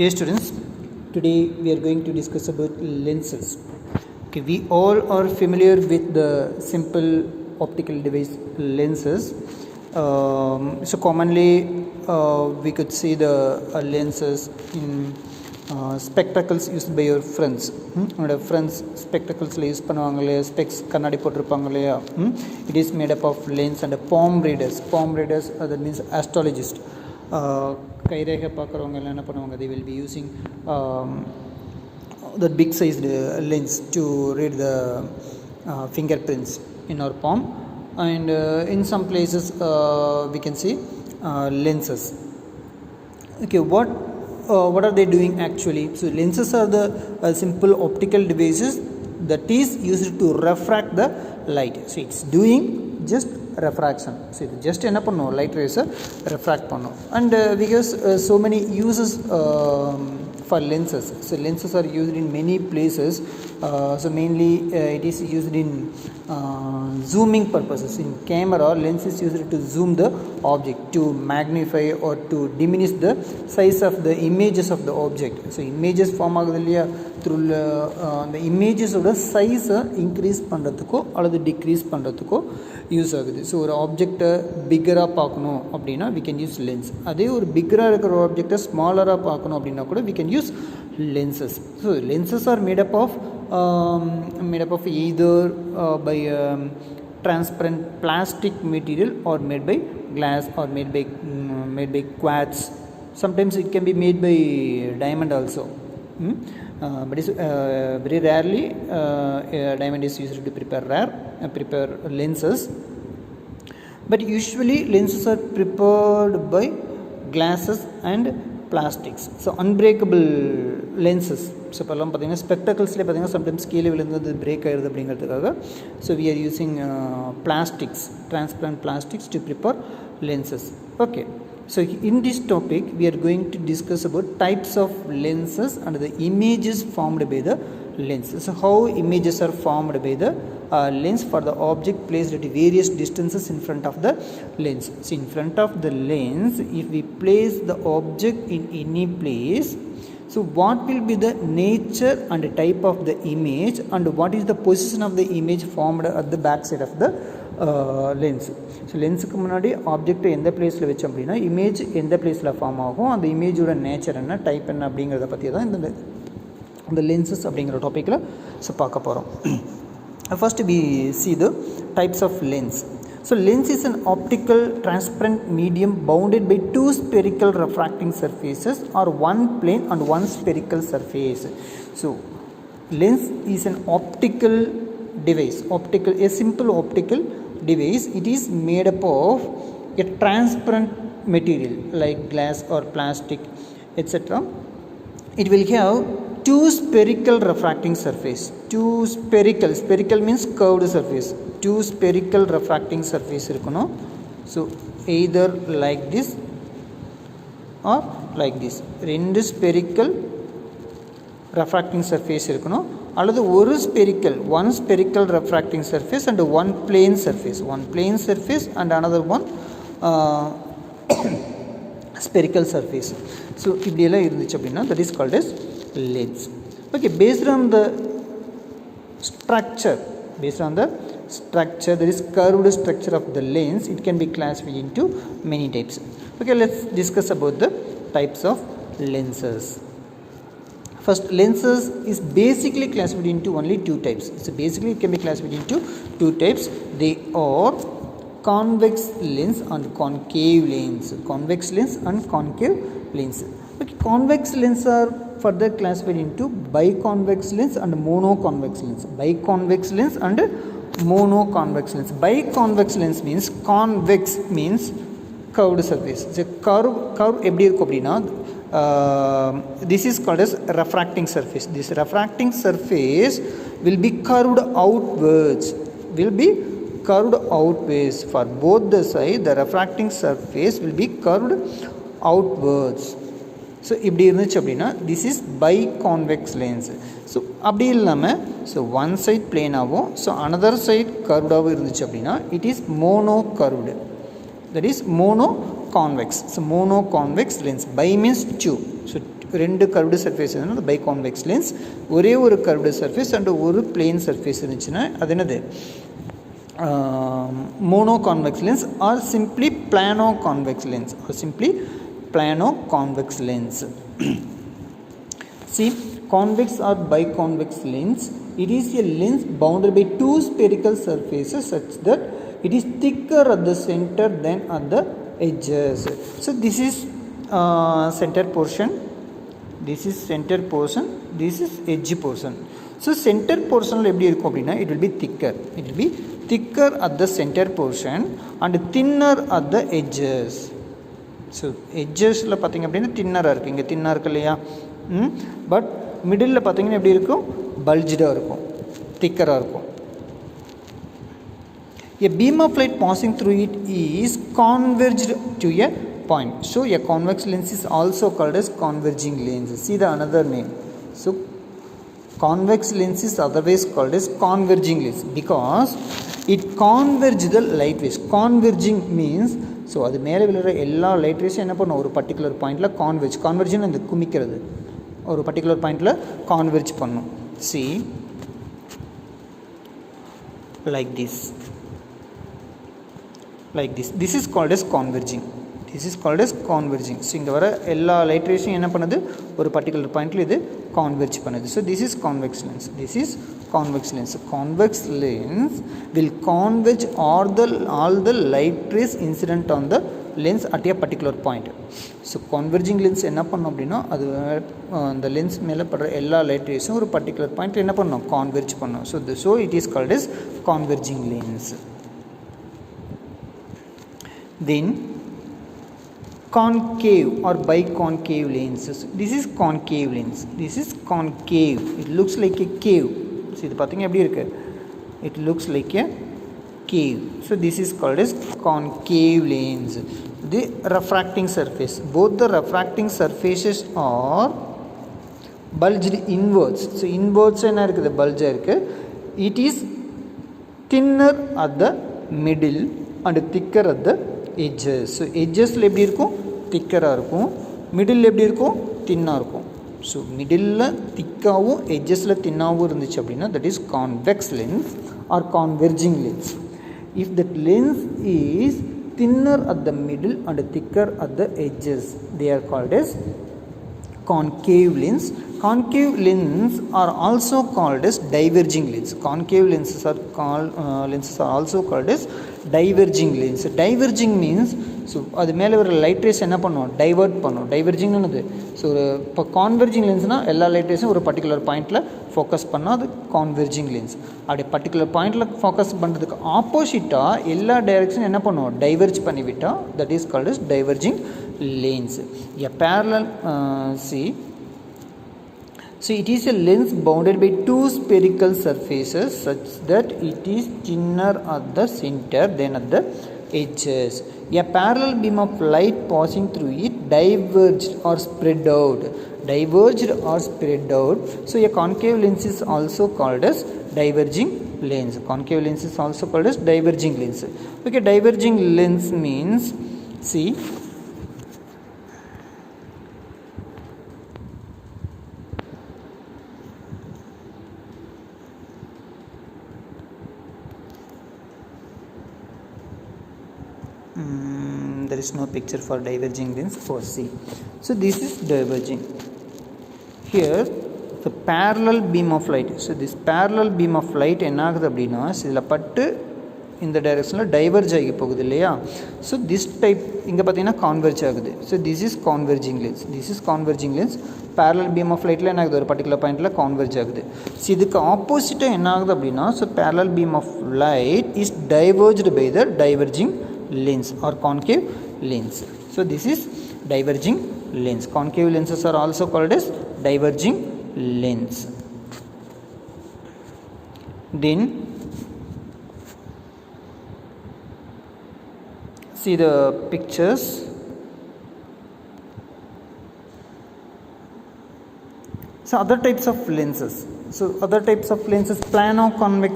Okay students, today we are going to discuss about lenses. Okay, we all are familiar with the simple optical device lenses. So commonly we could see the lenses in spectacles used by your friends. Our friends spectacles use பண்ணுவாங்களே specs கண்ணாடி போட்டிருப்பாங்க இல்லையா. It is made up of lens and palm readers. Palm readers that means astrologist. கைரேகை பார்க்குறவங்க எல்லாம் என்ன பண்ணுவாங்க, they will be using that big sized lens to read the fingerprints in our palm, and in some places we can see lenses. Okay, what are they doing actually? So lenses are the simple optical devices that is used to refract the light. So it's doing just refraction. So இது just என்ன பண்ணும், light rays refract பண்ணும். And because so many uses for lenses. So lenses are used in many places. So mainly it is used in zooming purposes. In camera, lens is used to zoom the object, to magnify or to diminish the size of the images of the object. So images form ஆகுது இல்லையா, through the images ஓட size increase பண்ணுறதுக்கோ அல்லது decrease பண்ணுறதுக்கோ use ஆகுது. So ஒரு ஆப்ஜெக்டை பிக்கராக பார்க்கணும் அப்படின்னா we can use lens. அதே ஒரு பிக்கராக இருக்கிற ஆப்ஜெக்டை ஸ்மாலராக பார்க்கணும் அப்படின்னா கூட we can use lenses. So lenses are made up of either by transparent plastic material or made by glass or made by quartz. Sometimes it can be made by diamond also. But it's very rarely diamond is used to prepare lenses. But usually lenses are prepared by glasses and plastics. So unbreakable lenses. So இப்போல்லாம் பார்த்தீங்கன்னா ஸ்பெக்டக்கல்ஸ்லேயே பார்த்தீங்கன்னா sometimes கீழே விழுந்து break ஆகிடுது அப்படிங்கிறதுக்காக. So we are using plastics, transparent plastics to prepare lenses. Okay. So in this topic we are going to discuss about types of lenses and the images formed by the lenses. So how images are formed by the lens for the object placed at various distances in front of the lens. So in front of the lens, if we place the object in any place, so what will be the nature and type of the image, and what is the position of the image formed at the back side of the lens. So லென்ஸுக்கு முன்னாடி ஆப்ஜெக்டை எந்த பிளேஸில் வச்சோம் அப்படின்னா image எந்த பிளேஸில் form ஆகும், அந்த இமேஜோட நேச்சர் என்ன, டைப் என்ன அப்படிங்கிறத பற்றி தான் இந்த லென்சஸ் அப்படிங்கிற டாப்பிக்கில் ஸோ பார்க்க போகிறோம். First we see the types of lens. So lens is an optical transparent medium bounded by two spherical refracting surfaces or one plane and one spherical surface. So lens is an optical device, a simple optical device. It is made up of a transparent material like glass or plastic, etc. It will have two spherical refracting surface. Spherical means curved surface. Two spherical refracting surface irukano. So either like this or like this. Rendu spherical refracting surface irukano, அல்லது ஒரு one spherical refracting surface and one plane surface and another one spherical surface. So இப்படி எல்லாம் இருந்துச்சு அப்படின்னா that is called as lens. Okay, based on the structure, that is curved structure of the lens, it can be classified into many types. Okay, let's discuss about the types of lenses. First, lenses is basically classified into only two types. So basically it can be classified into two types. They are convex lens and concave lens. Okay, convex lens are further classified into biconvex lens and monoconvex lens. Biconvex lens means convex means curved surface. So curve எப்படி இருக்கும் அப்படின்னா this is called as refracting surface. This refracting surface will be curved outwards. For both the side, the refracting surface will be curved outwards. So இப்படி இருந்துச்சு அப்படின்னா this is biconvex lens. So அப்படி இல்லாமல் so one side plain ஆகும், so another side curved ஆகும் இருந்துச்சு அப்படின்னா it is monocurved. That is monoconvex. So monoconvex lens. Bi means two. So ரெண்டு கர்வ்டு சர்ஃபேஸ் இருந்ததுன்னா பை கான்வெக்ஸ் லென்ஸ். ஒரே ஒரு கர்வ்டு சர்ஃபேஸ் அண்ட் ஒரு பிளேன் சர்ஃபேஸ் இருந்துச்சுன்னா அது என்னது mono convex lens or simply plano convex lens See, convex or biconvex lens, it is a lens bounded by two spherical surfaces such that it is thicker at the center than at the edges. So this is center portion, this is edge portion. So center portion எப்படி இருக்கும் அப்படின்னா it will be thicker at the center portion and thinner at the edges. So edgesல பார்த்தீங்க அப்படின்னா தின்னராக இருக்குது, இங்கே தின்னாக இருக்கு இல்லையா. பட் மிடில் பார்த்தீங்கன்னா எப்படி இருக்கும், பல்ஜிடாக இருக்கும், திக்கராக இருக்கும். A beam of light passing through it is converged to a point. So a convex lens is also called as converging lens. See the another name. So convex lens is otherwise called as converging lens because it converges the light rays. Converging means so அது மேலே விழுற எல்லா light ரேஸும் என்ன பண்ணும், ஒரு particular பாயிண்டில் கான்வெர்ஜ்னு அந்த குமிக்கிறது ஒரு பர்டிகுலர் பாயிண்டில் கான்வெர்ஜ் பண்ணும். See like this this is called as converging. So இங்கே வர எல்லா லைட் ரேஸும் என்ன பண்ணுது, ஒரு பர்டிகுலர் பாயிண்டில் இது கான்வெர்ஜ் பண்ணுது. So this is convex lens. Convex lens will converge all the light rays incident on the lens at a particular point. So converging lens என்ன பண்ணும் அப்படின்னா அது அந்த லென்ஸ் மேலே படுற எல்லா லைட் ரேஸும் ஒரு பர்டிகுலர் பாயிண்டில் என்ன பண்ணும், கான்வெர்ஜ் பண்ணும். So it is called as converging lens. Then concave or biconcave lenses. This is concave lens. It looks like a cave. See இது பார்த்தீங்க எப்படி இருக்கு, it looks like a cave. So this is called as concave lens. The refracting surface, both the refracting surfaces are bulged inwards. So inwards என்ன இருக்குது, bulge இருக்கு. It is thinner at the middle and thicker at the edges. So edgesல எப்படி இருக்கும், திக்கராக இருக்கும், middle எப்படி இருக்கும், தின்னாக இருக்கும். ஸோ மிடில் திக்காகவும் எட்ஜஸில் தின்னாகவும் இருந்துச்சு அப்படின்னா that is convex lens or converging lens. If that lens is thinner at the middle and thicker at the edges they are called as concave lens. Concave lenses are also called as diverging lens. Concave lenses are also called as diverging lens. Diverging means so அது மேலே ஒரு light race என்ன பண்ணும், divert பண்ணும். டைவர்ஜிங்னு என்னது, so ஒரு இப்போ கான்வெர்ஜிங் லென்ஸ்னால் எல்லா லைட் ரேஸும் ஒரு பர்டிகுலர் பாயிண்டில் ஃபோக்கஸ் பண்ணால் அது கான்வெர்ஜிங் லென்ஸ். அப்படி பர்டிகுலர் பாயிண்டில் ஃபோக்கஸ் பண்ணுறதுக்கு ஆப்போசிட்டாக எல்லா டைரெக்ஷனும் என்ன பண்ணுவோம், டைவர்ஜ் பண்ணிவிட்டால் that is called as diverging lens. A parallel So it is a lens bounded by two spherical surfaces such that it is thinner at the center than at the edges. A parallel beam of light passing through it diverged or spread out. So a concave lens is also called as diverging lens. Okay, diverging lens means, see, there is no picture for diverging lens for C. So this is diverging. Here the parallel beam of light. So this parallel beam of light என்ன ஆகுது அப்படின்னா இதில் பட்டு இந்த டைரெக்ஷனில் diverge ஆகி போகுது இல்லையா. ஸோ திஸ் டைப் இங்கே பார்த்தீங்கன்னா கான்வெர்ஜ் ஆகுது. So this is converging lens. Parallel beam of லைட்டில் என்ன ஆகுது, ஒரு பர்டிகுலர் பாயிண்டில் கான்வெர்ஜ் ஆகுது. ஸோ இதுக்கு ஆப்போசிட்டாக என்ன ஆகுது அப்படின்னா, so parallel beam of light is diverged by the diverging lens or concave lens. So this is diverging lens. Concave lenses are also called as diverging lens. Then see the pictures. So other types of lenses. Plano convex